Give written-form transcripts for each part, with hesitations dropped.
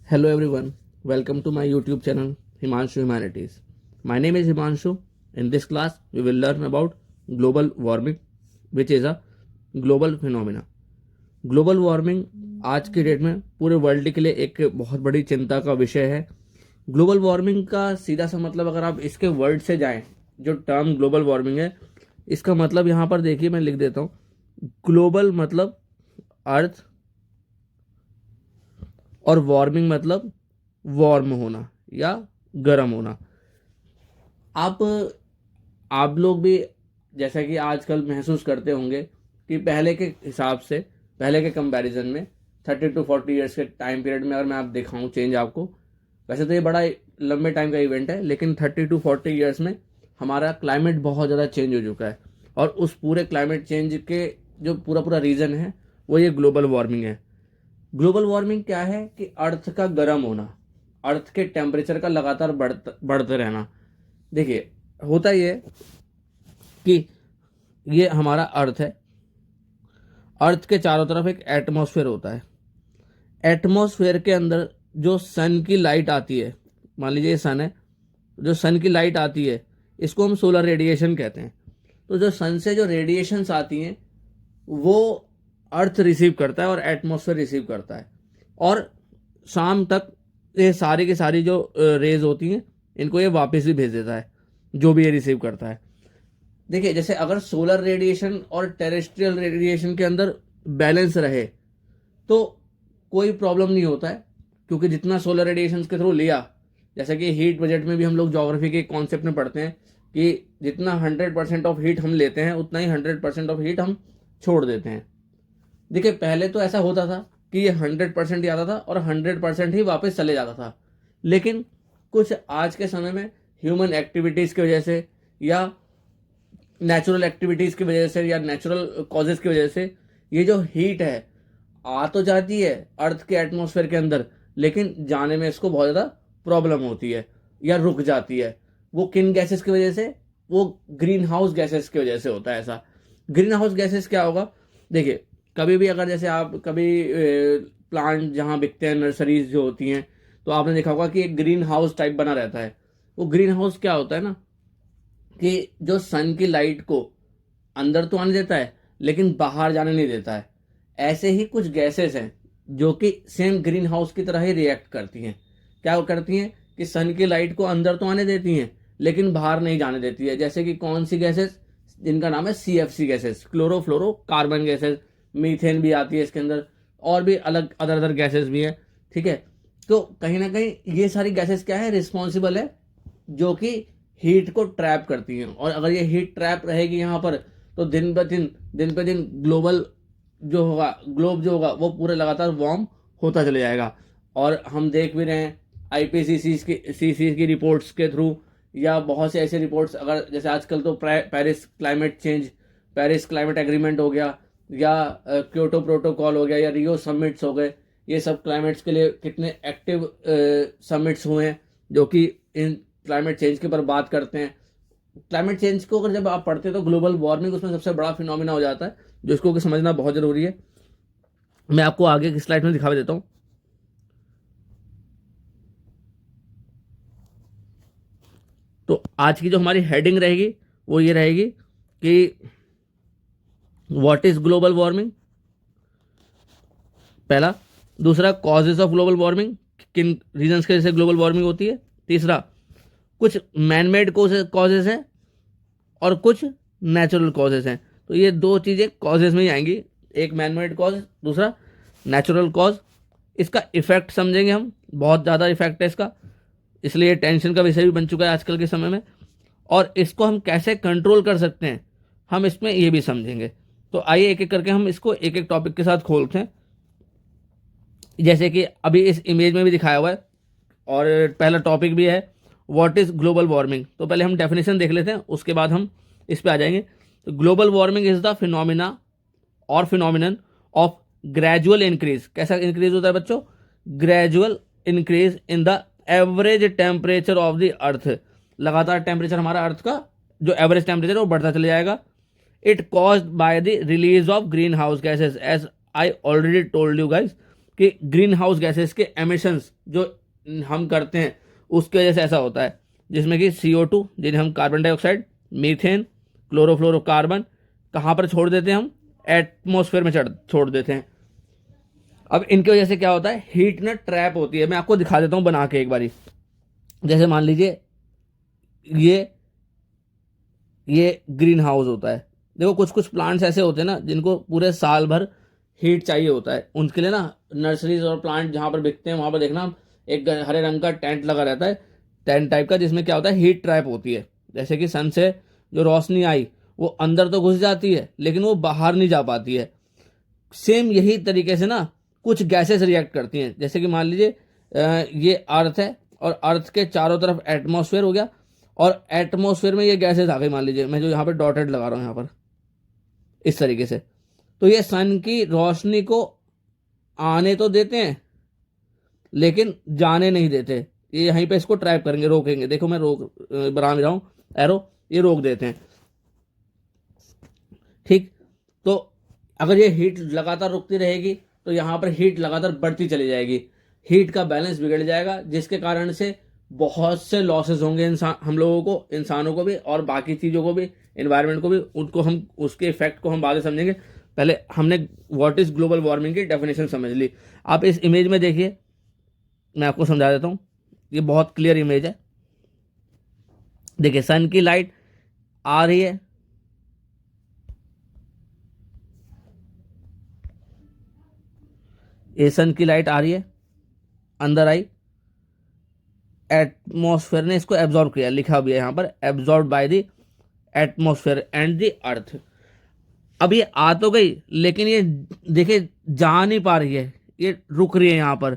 Hello everyone, welcome to my YouTube channel Himanshu Humanities. My name is Himanshu. In this class, we will learn about global warming, which is a global phenomena. Global warming आज की date में पूरे world के लिए एक बहुत बड़ी चिंता का विषय है। ग्लोबल वार्मिंग का सीधा सा मतलब अगर आप इसके वर्ड से जाएं, जो टर्म ग्लोबल वार्मिंग है, इसका मतलब यहाँ पर देखिए मैं लिख देता हूँ। ग्लोबल मतलब अर्थ और वार्मिंग मतलब वार्म होना या गर्म होना। आप लोग भी जैसा कि आजकल महसूस करते होंगे कि पहले के हिसाब से, पहले के कंपैरिजन में 30 to 40 ईयर्स के टाइम पीरियड में अगर मैं आप दिखाऊं चेंज आपको, वैसे तो ये बड़ा लंबे टाइम का इवेंट है, लेकिन 30 to 40 ईयर्स में हमारा क्लाइमेट बहुत ज़्यादा चेंज हो चुका है। और उस पूरे क्लाइमेट चेंज के जो पूरा रीज़न है वो ये ग्लोबल वार्मिंग है। ग्लोबल वार्मिंग क्या है कि अर्थ का गर्म होना, अर्थ के टेम्परेचर का लगातार बढ़ते रहना। देखिए होता ये कि ये हमारा अर्थ है, अर्थ के चारों तरफ एक एटमॉस्फेयर होता है। एटमॉस्फेयर के अंदर जो सन की लाइट आती है, मान लीजिए ये सन है, जो सन की लाइट आती है इसको हम सोलर रेडिएशन कहते हैं। तो जो सन से जो रेडिएशंस आती हैं वो अर्थ रिसीव करता है और एटमॉस्फेयर रिसीव करता है, और शाम तक ये सारी की सारी जो रेज होती हैं इनको ये वापस भी भेज देता है, जो भी ये रिसीव करता है। देखिए जैसे अगर सोलर रेडिएशन और टेरेस्ट्रियल रेडिएशन के अंदर बैलेंस रहे तो कोई प्रॉब्लम नहीं होता है, क्योंकि जितना सोलर रेडिएशन के थ्रू लिया, जैसे कि हीट बजट में भी हम लोग ज्योग्राफी के कॉन्सेप्ट में पढ़ते हैं कि जितना 100% ऑफ हीट हम लेते हैं उतना ही 100% ऑफ हीट हम छोड़ देते हैं। देखिए पहले तो ऐसा होता था कि ये 100% ही आता था और 100% ही वापस चले जाता था, लेकिन कुछ आज के समय में ह्यूमन एक्टिविटीज़ की वजह से या नेचुरल एक्टिविटीज़ की वजह से या नेचुरल कॉजेज़ की वजह से ये जो हीट है आ तो जाती है अर्थ के एटमॉस्फेयर के अंदर, लेकिन जाने में इसको बहुत ज़्यादा प्रॉब्लम होती है या रुक जाती है। वो किन गैसेस की वजह से? वो ग्रीन हाउस गैसेस की वजह से होता है ऐसा। ग्रीन हाउस गैसेस क्या होगा? देखिए कभी भी अगर जैसे आप कभी प्लांट जहाँ बिकते हैं, नर्सरीज जो होती हैं, तो आपने देखा होगा कि एक ग्रीन हाउस टाइप बना रहता है। वो ग्रीन हाउस क्या होता है ना, कि जो सन की लाइट को अंदर तो आने देता है लेकिन बाहर जाने नहीं देता है। ऐसे ही कुछ गैसेस हैं जो कि सेम ग्रीन हाउस की तरह ही रिएक्ट करती हैं। क्या करती हैं कि सन की लाइट को अंदर तो आने देती हैं लेकिन बाहर नहीं जाने देती है। जैसे कि कौन सी गैसेस? जिनका नाम है CFC gases, chlorofluoro carbon gases, methane भी आती है इसके अंदर, और भी अलग अदर गैसेस भी हैं। ठीक है, तो कहीं ना कहीं ये सारी गैसेस क्या है, रिस्पॉन्सिबल है जो कि हीट को ट्रैप करती हैं। और अगर ये हीट ट्रैप रहेगी यहाँ पर तो दिन पे दिन ग्लोब जो होगा वो पूरे लगातार वार्म होता चले जाएगा। और हम देख भी रहे हैं IPCC की रिपोर्ट्स के थ्रू, या बहुत से ऐसे रिपोर्ट्स, अगर जैसे आजकल तो पेरिस क्लाइमेट एग्रीमेंट हो गया, या क्योटो प्रोटोकॉल हो गया, या रियो समिट्स हो गए, ये सब क्लाइमेट्स के लिए कितने एक्टिव समिट्स हुए हैं जो कि इन क्लाइमेट चेंज के ऊपर बात करते हैं। क्लाइमेट चेंज को अगर जब आप पढ़ते हैं तो ग्लोबल वार्मिंग उसमें सबसे बड़ा फिनोमिना हो जाता है, जो इसको समझना बहुत ज़रूरी है। मैं आपको आगे की स्लाइड में दिखा देता हूँ। तो आज की जो हमारी हेडिंग रहेगी वो ये रहेगी कि व्हाट इज ग्लोबल वार्मिंग, पहला। दूसरा, कॉजेज ऑफ ग्लोबल वार्मिंग, किन रीजंस की वजह से ग्लोबल वार्मिंग होती है। तीसरा, कुछ मैन मेड कॉजेज हैं और कुछ नेचुरल कॉजेज हैं। तो ये दो चीज़ें कॉजेज में ही आएंगी, एक मैन मेड कॉज, दूसरा नेचुरल कॉज। इसका इफेक्ट समझेंगे हम, बहुत ज़्यादा इफेक्ट है इसका, इसलिए टेंशन का विषय भी बन चुका है आजकल के समय में। और इसको हम कैसे कंट्रोल कर सकते हैं हम इसमें ये भी समझेंगे। तो आइए एक एक करके हम इसको एक एक टॉपिक के साथ खोलते हैं। जैसे कि अभी इस इमेज में भी दिखाया हुआ है, और पहला टॉपिक भी है व्हाट इज़ ग्लोबल वार्मिंग। तो पहले हम डेफिनेशन देख लेते हैं, उसके बाद हम इस पे आ जाएंगे। तो global warming is the phenomenon of gradual increase. कैसा इंक्रीज होता है बच्चों? Gradual increase in the average temperature of the अर्थ। लगातार टेम्परेचर हमारा अर्थ का जो एवरेज टेम्परेचर वो बढ़ता चले जाएगा। It caused by the release of greenhouse gases, as I already told you guys कि ग्रीन हाउस गैसेस के एमिशंस जो हम करते हैं उसकी वजह से ऐसा होता है, जिसमें कि CO2 जिन्हें हम कार्बन डाइऑक्साइड, मीथेन, क्लोरोफ्लोरोकार्बन कहाँ पर छोड़ देते हैं हम, एटमॉस्फेयर में छोड़ देते हैं। अब इनकी वजह से क्या होता है, हीट ना ट्रैप होती है। मैं आपको दिखा देता हूँ बना के एक बारी। जैसे मान लीजिए ये ग्रीन हाउस होता है। देखो कुछ कुछ प्लांट्स ऐसे होते हैं ना जिनको पूरे साल भर हीट चाहिए होता है, उनके लिए ना नर्सरीज और प्लांट जहाँ पर बिकते हैं वहाँ पर देखना एक हरे रंग का टेंट लगा रहता है, टेंट टाइप का, जिसमें क्या होता है, हीट ट्रैप होती है। जैसे कि सन से जो रोशनी आई वो अंदर तो घुस जाती है लेकिन वो बाहर नहीं जा पाती है। सेम यही तरीके से ना कुछ गैसेस रिएक्ट करती हैं। जैसे कि मान लीजिए ये अर्थ है और अर्थ के चारों तरफ एटमॉस्फेयर हो गया और एटमॉस्फेयर में ये गैसेस आ गई। मान लीजिए मैं जो यहाँ पर डॉटेड लगा रहा हूँ यहाँ पर इस तरीके से, तो ये सन की रोशनी को आने तो देते हैं लेकिन जाने नहीं देते। ये यहीं पे इसको ट्रैप करेंगे, रोकेंगे। देखो मैं बना भी रहा हूँ एरो, ये रोक देते हैं। ठीक, तो अगर ये हीट लगातार रुकती रहेगी तो यहाँ पर हीट लगातार बढ़ती चली जाएगी, हीट का बैलेंस बिगड़ जाएगा, जिसके कारण से बहुत से लॉसेस होंगे हम लोगों को, इंसानों को भी और बाकी चीज़ों को भी, एनवायरनमेंट को भी। उनको हम उसके इफेक्ट को हम बाद में समझेंगे। पहले हमने व्हाट इज ग्लोबल वार्मिंग की डेफिनेशन समझ ली। आप इस इमेज में देखिए, मैं आपको समझा देता हूँ। ये बहुत क्लियर इमेज है। देखिए सन की लाइट आ रही है, ये सन की लाइट आ रही है, अंदर आई, एटमॉस्फेयर ने इसको एब्जॉर्ब किया, लिखा भी है यहाँ पर, absorb by the atmosphere and the earth. अब ये आ तो गई लेकिन ये देखिए जा नहीं पा रही है, ये रुक रही है यहाँ पर।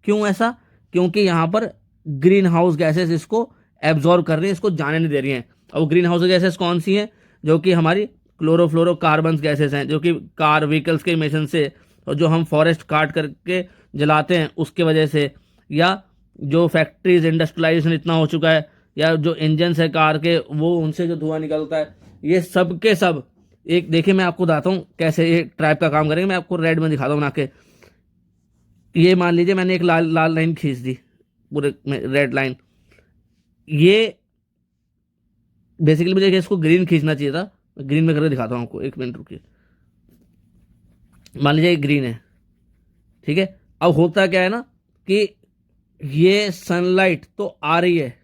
क्यों ऐसा? क्योंकि यहाँ पर ग्रीन हाउस गैसेस इसको एब्जॉर्ब कर रही है, इसको जाने नहीं दे रही हैं। और ग्रीन हाउस गैसेस कौन सी हैं? जो कि हमारी क्लोरोफ्लोरोकार्बन गैसेस हैं, जो कि कार व्हीकल्स के इमिशन से, और जो हम फॉरेस्ट काट करके जलाते हैं उसके वजह से, या जो फैक्ट्रीज इंडस्ट्रियलाइजेशन इतना हो चुका है, या जो इंजन है कार के वो उनसे जो धुआं निकलता है, ये सब के सब एक देखिए मैं आपको बताता हूँ कैसे ये ट्रैप का काम करेंगे। मैं आपको रेड में दिखाता हूँ बना के। ये मान लीजिए मैंने एक लाल लाल लाइन खींच दी पूरे में, रेड लाइन। ये बेसिकली मुझे इसको ग्रीन खींचना चाहिए था, ग्रीन में करके दिखाता हूँ आपको, एक मिनट रुकिए। मान लीजिए ग्रीन है, ठीक है। अब होता क्या है ना कि ये सनलाइट तो आ रही है,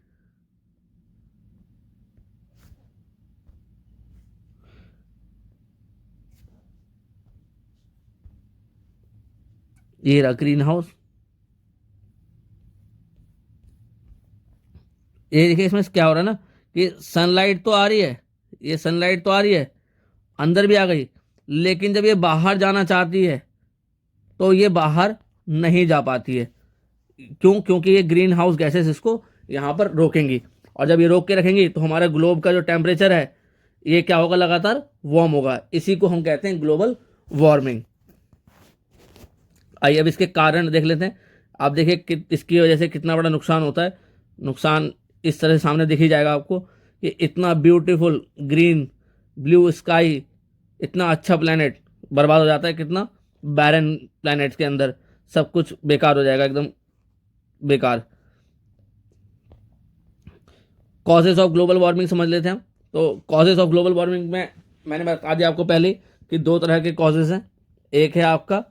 ये रहा ग्रीन हाउस। ये देखिए इसमें क्या हो रहा है ना कि सनलाइट तो आ रही है, ये सनलाइट तो आ रही है, अंदर भी आ गई, लेकिन जब ये बाहर जाना चाहती है तो ये बाहर नहीं जा पाती है। क्यों? क्योंकि ये ग्रीन हाउस गैसेस इसको यहाँ पर रोकेंगी, और जब ये रोक के रखेंगी तो हमारा ग्लोब का जो टेम्परेचर है ये क्या होगा, लगातार वार्म होगा। इसी को हम कहते हैं ग्लोबल वार्मिंग। आइए अब इसके कारण देख लेते हैं। आप देखिए इसकी वजह से कितना बड़ा नुकसान होता है। नुकसान इस तरह से सामने दिख ही जाएगा आपको कि इतना ब्यूटीफुल ग्रीन ब्लू स्काई, इतना अच्छा प्लेनेट बर्बाद हो जाता है। कितना बैरन प्लैनेट्स के अंदर सब कुछ बेकार हो जाएगा, एकदम बेकार। कॉजेज ऑफ ग्लोबल वार्मिंग समझ लेते हैं हम। तो कॉजेज ऑफ ग्लोबल वार्मिंग में मैंने बता दिया आपको पहले कि दो तरह के कॉजेज हैं। एक है आपका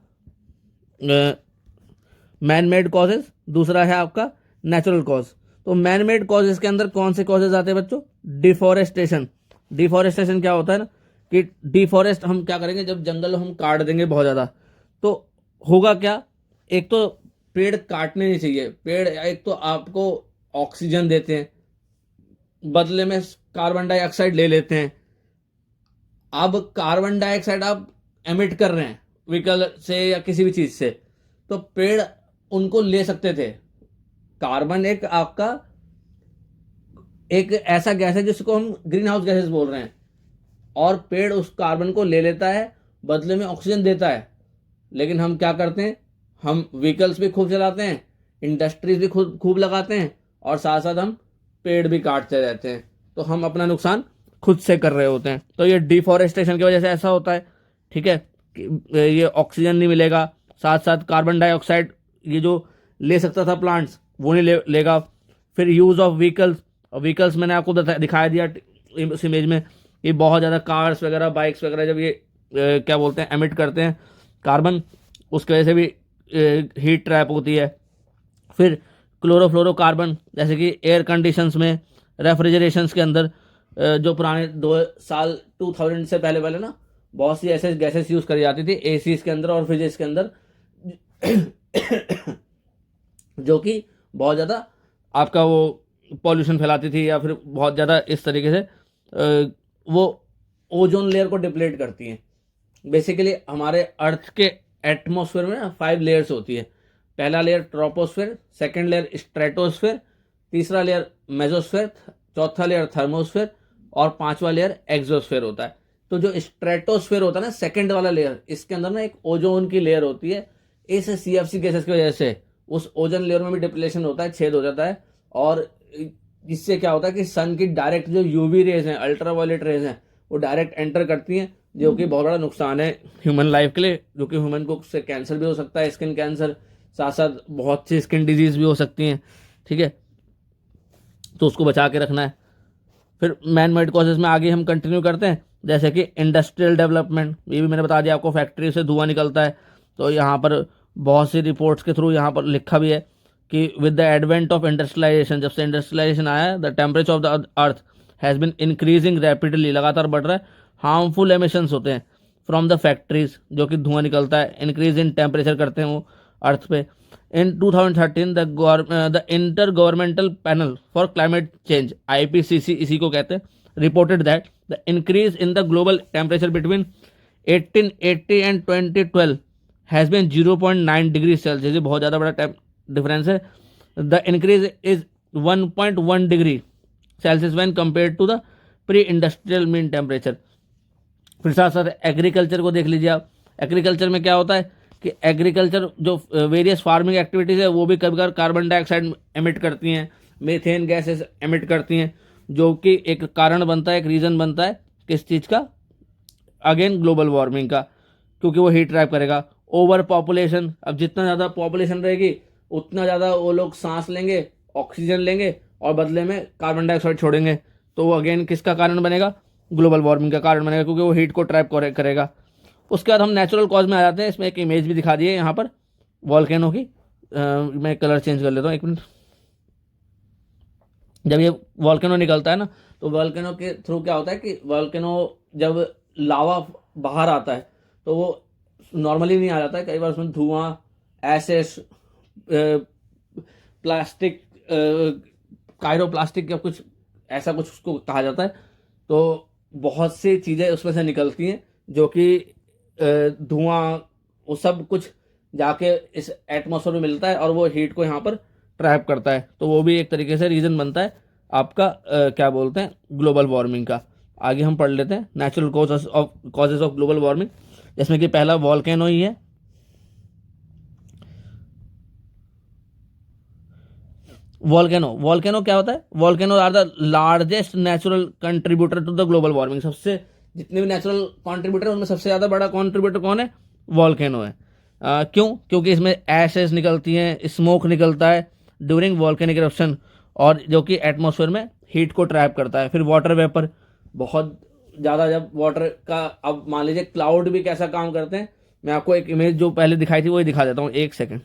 मैन मेड कॉजेज, दूसरा है आपका नेचुरल कॉज। तो मैन मेड कॉजेज के अंदर कौन से कॉजेज आते हैं बच्चों? डिफॉरेस्टेशन। डिफॉरेस्टेशन क्या होता है ना कि डिफॉरेस्ट हम क्या करेंगे, जब जंगल हम काट देंगे बहुत ज़्यादा तो होगा क्या, एक तो पेड़ काटने नहीं चाहिए। पेड़ एक तो आपको ऑक्सीजन देते हैं, बदले में कार्बन डाइऑक्साइड ले लेते हैं। अब कार्बन डाइऑक्साइड आप एमिट कर रहे हैं व्हीकल से या किसी भी चीज से, तो पेड़ उनको ले सकते थे। कार्बन एक आपका एक ऐसा गैस है जिसको हम ग्रीन हाउस गैसेस बोल रहे हैं, और पेड़ उस कार्बन को ले लेता है, बदले में ऑक्सीजन देता है। लेकिन हम क्या करते हैं, हम व्हीकल्स भी खूब चलाते हैं, इंडस्ट्रीज भी खूब खूब लगाते हैं, और साथ साथ हम पेड़ भी काटते रहते हैं। तो हम अपना नुकसान खुद से कर रहे होते हैं। तो ये डिफॉरेस्टेशन की वजह से ऐसा होता है, ठीक है, कि ये ऑक्सीजन नहीं मिलेगा, साथ साथ कार्बन डाइऑक्साइड ये जो ले सकता था प्लांट्स वो नहीं लेगा। फिर यूज़ ऑफ व्हीकल्स मैंने आपको दिखाया दिया इस इमेज में कि बहुत ज़्यादा कार्स वगैरह बाइक्स वगैरह जब ये क्या बोलते हैं एमिट करते हैं कार्बन, उसकी वजह से भी हीट ट्रैप होती है। फिर क्लोरोफ्लोरोकार्बन जैसे कि एयर कंडीशंस में, रेफ्रिजरेशंस के अंदर जो पुराने 2000 से पहले ना बहुत सी ऐसे गैसेस यूज़ करी जाती थी एसीज के अंदर और फ्रिजेस के अंदर जो कि बहुत ज़्यादा आपका वो पॉल्यूशन फैलाती थी या फिर बहुत ज़्यादा इस तरीके से वो ओजोन लेयर को डिप्लीट करती हैं। बेसिकली हमारे अर्थ के एटमॉस्फेयर में ना 5 लेयर्स होती है। पहला layer troposphere, second layer stratosphere, तीसरा लेयर मेसोस्फेयर, चौथा लेयर थर्मोस्फेयर और पांचवा लेयर एक्सोस्फेयर होता है। तो जो स्ट्रेटोस्फेयर होता है ना सेकंड वाला लेयर, इसके अंदर ना एक ओजोन की लेयर होती है। इस CFC गैसेस की वजह से उस ओजोन लेयर में भी डिप्लेशन होता है, छेद हो जाता है और इससे क्या होता है कि सन की डायरेक्ट जो UV रेज हैं, अल्ट्रावायलेट रेज हैं, वो डायरेक्ट एंटर करती हैं जो कि बहुत बड़ा नुकसान है ह्यूमन लाइफ के लिए, जो कि ह्यूमन को से कैंसर भी हो सकता है, स्किन कैंसर, साथ साथ बहुत सी स्किन डिजीज भी हो सकती हैं। ठीक है, तो उसको बचा के रखना है। फिर मैन मेड कॉजेज में आगे हम कंटिन्यू करते हैं, जैसे कि इंडस्ट्रियल डेवलपमेंट, ये भी मैंने बता दिया आपको, फैक्ट्री से धुआं निकलता है। तो यहाँ पर बहुत सी रिपोर्ट्स के थ्रू यहाँ पर लिखा भी है कि with the advent of industrialisation, जब से इंडस्ट्रियलाइजेशन आया है, the temperature of the earth has been increasing rapidly, लगातार बढ़ रहा है। हार्मफुल एमिशंस होते हैं फ्रॉम द फैक्ट्रीज, जो कि धुआं निकलता है, इंक्रीज इन टेम्परेचर करते हैं वो अर्थ पे। In 2013 the intergovernmental panel for climate change, IPCC इसी को कहते हैं, reported that the increase in the global temperature between 1880 and 2012 has been 0.9 degree Celsius. ये बहुत ज़्यादा बड़ा डिफरेंस है। The increase is 1.1 degree Celsius when compare to the pre industrial mean temperature. फिर साथ साथ एग्रीकल्चर को देख लीजिए आप। एग्रीकल्चर में क्या होता है कि एग्रीकल्चर जो वेरियस फार्मिंग एक्टिविटीज़ है वो भी कभी कभार कार्बन डाइऑक्साइड एमिट करती हैं, मीथेन गैसेस एमिट करती हैं, जो कि एक कारण बनता है, एक रीज़न बनता है किस चीज़ का, अगेन ग्लोबल वार्मिंग का, क्योंकि वो हीट ट्रैप करेगा। ओवर पॉपुलेशन, अब जितना ज़्यादा पॉपुलेशन रहेगी उतना ज़्यादा वो लोग सांस लेंगे, ऑक्सीजन लेंगे और बदले में कार्बन डाइऑक्साइड छोड़ेंगे, तो वो अगेन किसका कारण बनेगा, ग्लोबल वार्मिंग का कारण बनेगा, क्योंकि वो हीट को ट्रैप करेगा। उसके बाद हम नेचुरल कॉज में आ जाते हैं। इसमें एक इमेज भी दिखा दी है यहाँ पर वॉल्केनो की। मैं कलर चेंज कर लेता हूँ, एक मिनट। जब ये वॉल्केनो निकलता है ना, तो वॉल्केनो के थ्रू क्या होता है कि वॉल्केनो जब लावा बाहर आता है तो वो नॉर्मली नहीं आ जाता है, कई बार उसमें धुआं, एसेस, प्लास्टिक, कायरोप्लास्टिक या कुछ ऐसा कुछ उसको कहा जाता है। तो बहुत सी चीज़ें उसमें से निकलती हैं जो कि धुआं, वो सब कुछ जाके इस एटमॉस्फेयर में मिलता है और वो हीट को यहाँ पर ट्रैप करता है। तो वो भी एक तरीके से रीज़न बनता है आपका क्या बोलते हैं, ग्लोबल वार्मिंग का। आगे हम पढ़ लेते हैं natural causes of global warming, जिसमें कि पहला वॉल्केनो ही है। वॉल्केनो क्या होता है? Volcano are the largest natural contributor to the global warming. सबसे जितने भी नेचुरल कंट्रीब्यूटर उनमें सबसे ज़्यादा बड़ा कंट्रीब्यूटर कौन है? वॉल्केनो है। क्यों? क्योंकि इसमें एशेस निकलती हैं, स्मोक निकलता है ड्यूरिंग वॉल्केनिक इरप्शन, और जो कि एटमॉस्फेयर में हीट को ट्रैप करता है। फिर वाटर वेपर, बहुत ज़्यादा जब वाटर का, अब मान लीजिए क्लाउड भी कैसा काम करते हैं, मैं आपको एक इमेज जो पहले दिखाई थी वही दिखा देता हूँ, एक सेकेंड।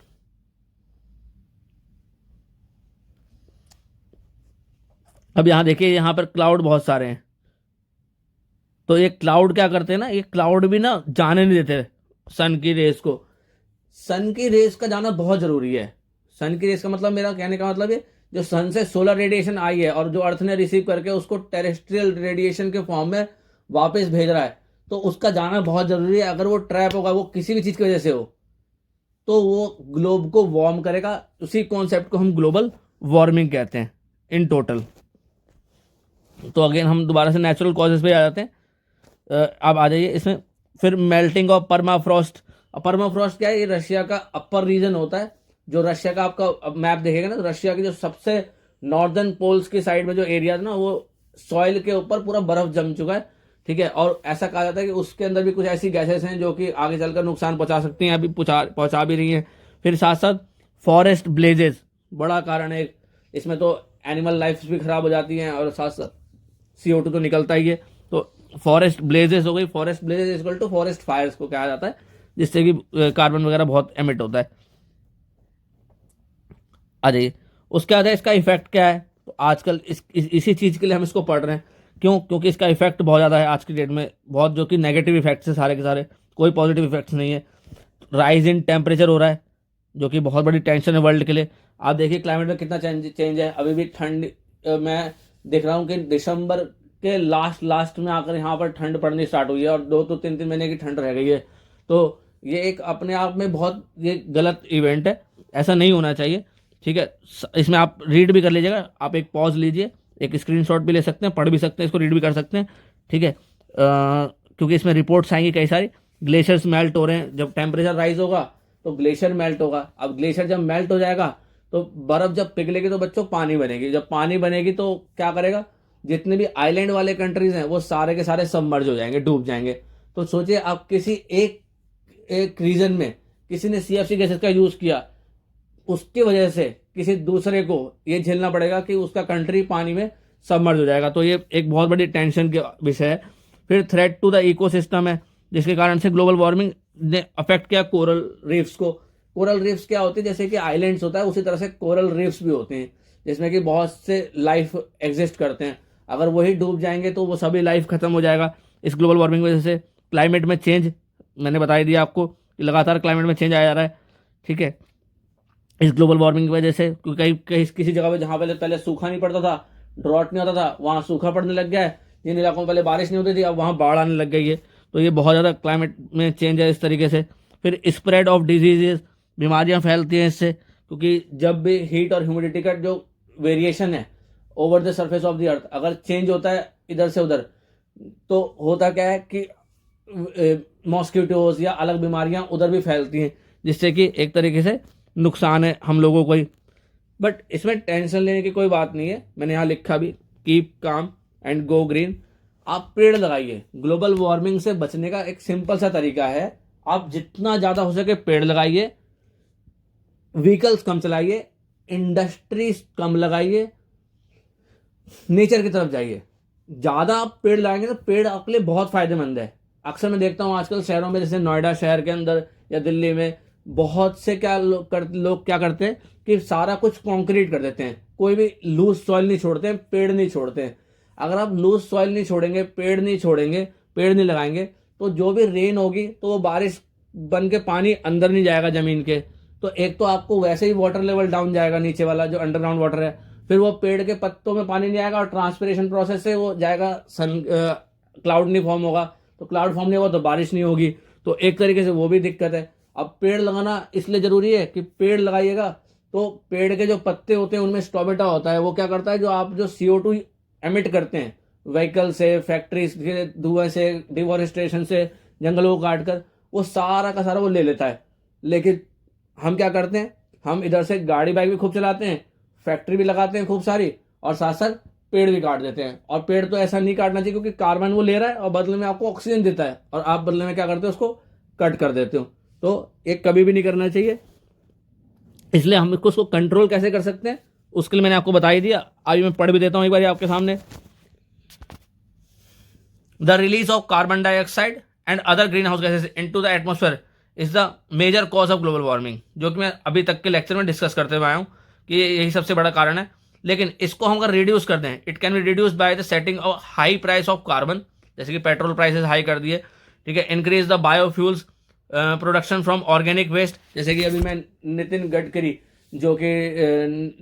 अब यहाँ देखिए, यहाँ पर क्लाउड बहुत सारे हैं। तो ये क्लाउड क्या करते हैं ना, ये क्लाउड भी ना जाने नहीं देते सन की रेस को। सन की रेस का जाना बहुत जरूरी है। सन की रेस का मतलब, मेरा कहने का मतलब है, जो सन से सोलर रेडिएशन आई है और जो अर्थ ने रिसीव करके उसको टेरेस्ट्रियल रेडिएशन के फॉर्म में वापस भेज रहा है, तो उसका जाना बहुत जरूरी है। अगर वो ट्रैप होगा, वो किसी भी चीज की वजह से हो, तो वो ग्लोब को वार्म करेगा। उसी कॉन्सेप्ट को हम ग्लोबल वार्मिंग कहते हैं इन टोटल। तो अगेन हम दोबारा से नेचुरल कॉजेज पे आ जाते हैं। अब आ जाइए इसमें। फिर मेल्टिंग ऑफ परमाफ्रॉस्ट। परमाफ्रॉस्ट क्या है? ये रशिया का अपर रीजन होता है। जो रशिया का आपका मैप देखेगा ना, तो रशिया की जो सबसे नॉर्दर्न पोल्स की साइड में जो एरिया है ना, वो सॉइल के ऊपर पूरा बर्फ जम चुका है, ठीक है। और ऐसा कहा जाता है कि उसके अंदर भी कुछ ऐसी गैसेस हैं जो कि आगे चलकर नुकसान पहुंचा सकती हैं, अभी पहुंचा भी रही हैं। फिर साथ साथ फॉरेस्ट ब्लेजेस बड़ा कारण है इसमें, तो एनिमल लाइफ भी खराब हो जाती हैं और साथ साथ CO2 तो निकलता ही है। तो फॉरेस्ट ब्लेजेस हो गई, forest blazes equal to forest fires को कहा जाता है, जिससे कि कार्बन वगैरह बहुत एमिट होता है। आ जाइए, उसके बाद है इसका इफेक्ट क्या है। तो आजकल इसी चीज़ के लिए हम इसको पढ़ रहे हैं। क्यों? क्योंकि इसका इफेक्ट बहुत ज़्यादा है आज की डेट में, बहुत, जो कि नेगेटिव इफेक्ट्स है सारे के सारे, कोई पॉजिटिव इफेक्ट्स नहीं है। राइज इन टेम्परेचर हो रहा है, जो कि बहुत बड़ी टेंशन है वर्ल्ड के लिए। आप देखिए क्लाइमेट में कितना चेंज है। अभी भी ठंड, मैं देख रहा हूँ कि दिसंबर के लास्ट में आकर यहाँ पर ठंड पड़नी स्टार्ट हुई है और 2 तो 3 महीने की ठंड रह गई है। तो ये एक अपने आप में बहुत ये गलत इवेंट है, ऐसा नहीं होना चाहिए। ठीक है, इसमें आप रीड भी कर लीजिएगा, आप एक पॉज लीजिए, एक स्क्रीनशॉट भी ले सकते हैं, पढ़ भी सकते हैं, इसको रीड भी कर सकते हैं। ठीक है, क्योंकि इसमें रिपोर्ट्स आएंगी कई सारी। ग्लेशियर्स मेल्ट हो रहे हैं, जब टेम्परेचर राइज होगा तो ग्लेशियर मेल्ट होगा। अब ग्लेशियर जब मेल्ट हो जाएगा तो बर्फ जब पिघलेगी तो बच्चों पानी बनेगी, जब पानी बनेगी तो क्या करेगा, जितने भी आइलैंड वाले कंट्रीज हैं वो सारे के सारे सबमर्ज हो जाएंगे, डूब जाएंगे। तो सोचिए आप किसी एक रीजन में किसी ने CFC गैसेस का यूज किया, उसकी वजह से किसी दूसरे को ये झेलना पड़ेगा कि उसका कंट्री पानी में सबमर्ज हो जाएगा। तो ये एक बहुत बड़ी टेंशन का विषय है। फिर थ्रेट टू द इकोसिस्टम है, जिसके कारण से ग्लोबल वार्मिंग ने अफेक्ट किया कोरल रीफ्स को। कोरल रीफ्स क्या होती है, जैसे कि आइलैंड्स होता है उसी तरह से कोरल रीफ्स भी होते हैं, जिसमें कि बहुत से लाइफ एग्जिस्ट करते हैं। अगर वही डूब जाएंगे तो वो सभी लाइफ खत्म हो जाएगा इस ग्लोबल वार्मिंग की वजह से। क्लाइमेट में चेंज, मैंने बता ही दिया आपको कि लगातार क्लाइमेट में चेंज आया जा रहा है। ठीक है, इस ग्लोबल वार्मिंग की वजह से, क्योंकि कहीं कहीं किसी जगह पे जहाँ पहले सूखा नहीं पड़ता था, ड्रॉट नहीं होता था, वहाँ सूखा पड़ने लग गया है। जिन इलाकों में पहले बारिश नहीं होती थी अब वहाँ बाढ़ आने लग गई है। तो ये बहुत ज़्यादा क्लाइमेट में चेंज है इस तरीके से। फिर स्प्रेड ऑफ डिजीजेस, बीमारियाँ फैलती हैं इससे, क्योंकि जब भी हीट और ह्यूमिडिटी का जो वेरिएशन है over the surface of the अर्थ अगर चेंज होता है इधर से उधर, तो होता क्या है कि मॉस्किटोज या अलग बीमारियां उधर भी फैलती हैं, जिससे कि एक तरीके से नुकसान है हम लोगों को ही। बट इसमें टेंशन लेने की कोई बात नहीं है, मैंने यहाँ लिखा भी, keep calm and go green. आप पेड़ लगाइए। ग्लोबल वार्मिंग से बचने का एक सिंपल सा तरीका है, आप जितना ज़्यादा हो सके पेड़ लगाइए, व्हीकल्स कम चलाइए, इंडस्ट्रीज कम लगाइए, नेचर की तरफ जाइए। ज़्यादा आप पेड़ लगाएंगे तो पेड़ आपके लिए बहुत फायदेमंद है। अक्सर मैं देखता हूँ आजकल शहरों में, जैसे नोएडा शहर के अंदर या दिल्ली में, बहुत से लोग क्या करते हैं कि सारा कुछ कंक्रीट कर देते हैं, कोई भी लूज सॉइल नहीं छोड़ते हैं, पेड़ नहीं छोड़ते हैं। अगर आप लूज सॉइल नहीं छोड़ेंगे, पेड़ नहीं छोड़ेंगे, पेड़ नहीं लगाएंगे, तो जो भी रेन होगी तो वो बारिश बन के पानी अंदर नहीं जाएगा ज़मीन के। तो एक तो आपको वैसे ही वाटर लेवल डाउन जाएगा, नीचे वाला जो अंडरग्राउंड वाटर है, फिर वो पेड़ के पत्तों में पानी नहीं आएगा और ट्रांसपिरेशन प्रोसेस से वो जाएगा, क्लाउड नहीं फॉर्म होगा, तो क्लाउड फॉर्म नहीं होगा तो बारिश नहीं होगी। तो एक तरीके से वो भी दिक्कत है। अब पेड़ लगाना इसलिए जरूरी है कि पेड़ लगाइएगा तो पेड़ के जो पत्ते होते हैं उनमें स्टोमेटा होता है, वो क्या करता है, जो आप जो CO2 एमिट करते हैं व्हीकल से, फैक्ट्रीज के धुएं से, डिफॉरेस्टेशन से, जंगलों को काट कर, वो सारा का सारा वो ले लेता है। लेकिन हम क्या करते हैं, हम इधर से गाड़ी बाइक भी खूब चलाते हैं, फैक्ट्री भी लगाते हैं खूब सारी, और साथ साथ पेड़ भी काट देते हैं। और पेड़ तो ऐसा नहीं काटना चाहिए, क्योंकि कार्बन वो ले रहा है और बदले में आपको ऑक्सीजन देता है, और आप बदले में क्या करते हो, उसको कट कर देते हो। तो ये कभी भी नहीं करना चाहिए। इसलिए हम उसको कंट्रोल कैसे कर सकते हैं, उसके लिए मैंने आपको बता ही दिया। अभी मैं पढ़ भी देता हूँ एक बार आपके सामने। The release of carbon dioxide and other greenhouse gases into the atmosphere is the major cause of global warming, जो कि मैं अभी तक के लेक्चर में डिस्कस करते हुए आया हूँ कि यही सबसे बड़ा कारण है। लेकिन इसको हम अगर रिड्यूस कर दें, it can be reduce by the setting of high price of carbon, जैसे कि पेट्रोल प्राइसेस हाई कर दिए। ठीक है, increase the biofuels production from organic waste, जैसे कि अभी मैं नितिन गडकरी जो कि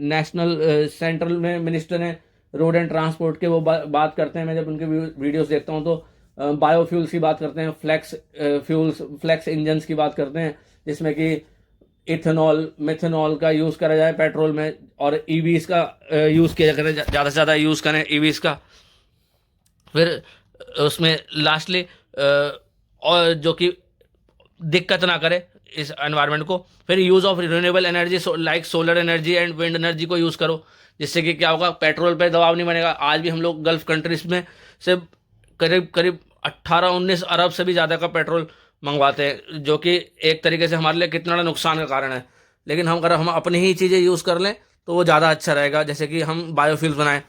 नेशनल सेंट्रल में मिनिस्टर हैं रोड एंड ट्रांसपोर्ट के, वो बात करते हैं। मैं जब उनके वीडियोस देखता हूँ तो बायोफ्यूल्स की बात करते हैं, फ्लेक्स इंजन्स की बात करते हैं, जिसमें कि इथेनॉल, मेथेनॉल का यूज़ करा जाए पेट्रोल में, और ईवीज का यूज़ किया जाए, ज़्यादा से ज़्यादा यूज़ करें ईवीज का। फिर उसमें लास्टली और जो कि दिक्कत ना करे इस एनवायरनमेंट को, फिर use of renewable energy like solar energy and wind energy को यूज़ करो, जिससे कि क्या होगा, पेट्रोल पे दबाव नहीं बनेगा। आज भी हम लोग गल्फ कंट्रीज में से करीब 18-19 अरब से भी ज़्यादा का पेट्रोल मंगवाते हैं, जो कि एक तरीके से हमारे लिए कितना बड़ा नुकसान का कारण है। लेकिन हम अगर हम अपनी ही चीज़ें यूज़ कर लें तो वो ज़्यादा अच्छा रहेगा, जैसे कि हम बायोफ्यूल्स बनाएं।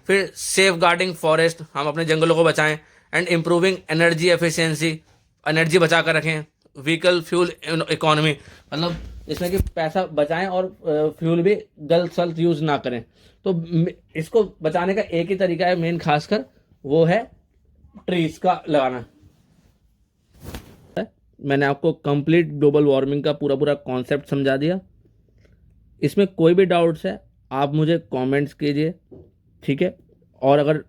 फिर सेफ गार्डिंग फॉरेस्ट, हम अपने जंगलों को बचाएं। And improving energy efficiency, energy बचा कर रखें। व्हीकल फ्यूल इकोनॉमी, मतलब इसमें कि पैसा बचाएं और फ्यूल भी गलत सलत यूज़ ना करें। तो इसको बचाने का एक ही तरीका है मेन, खासकर वो है ट्रीज का लगाना। मैंने आपको कंप्लीट ग्लोबल वार्मिंग का पूरा पूरा कॉन्सेप्ट समझा दिया। इसमें कोई भी डाउट्स है आप मुझे कमेंट्स कीजिए, ठीक है। और अगर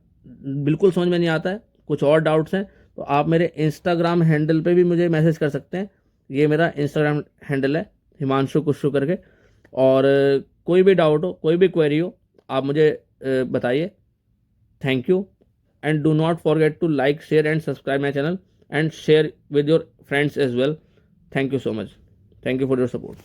बिल्कुल समझ में नहीं आता है, कुछ और डाउट्स हैं, तो आप मेरे इंस्टाग्राम हैंडल पे भी मुझे मैसेज कर सकते हैं। ये मेरा इंस्टाग्राम हैंडल है, हिमांशु कुशु करके। और कोई भी डाउट हो, कोई भी क्वेरी हो, आप मुझे बताइए। Thank you, and do not forget to like, share and subscribe my channel and share with your friends as well. Thank you so much. Thank you for your support.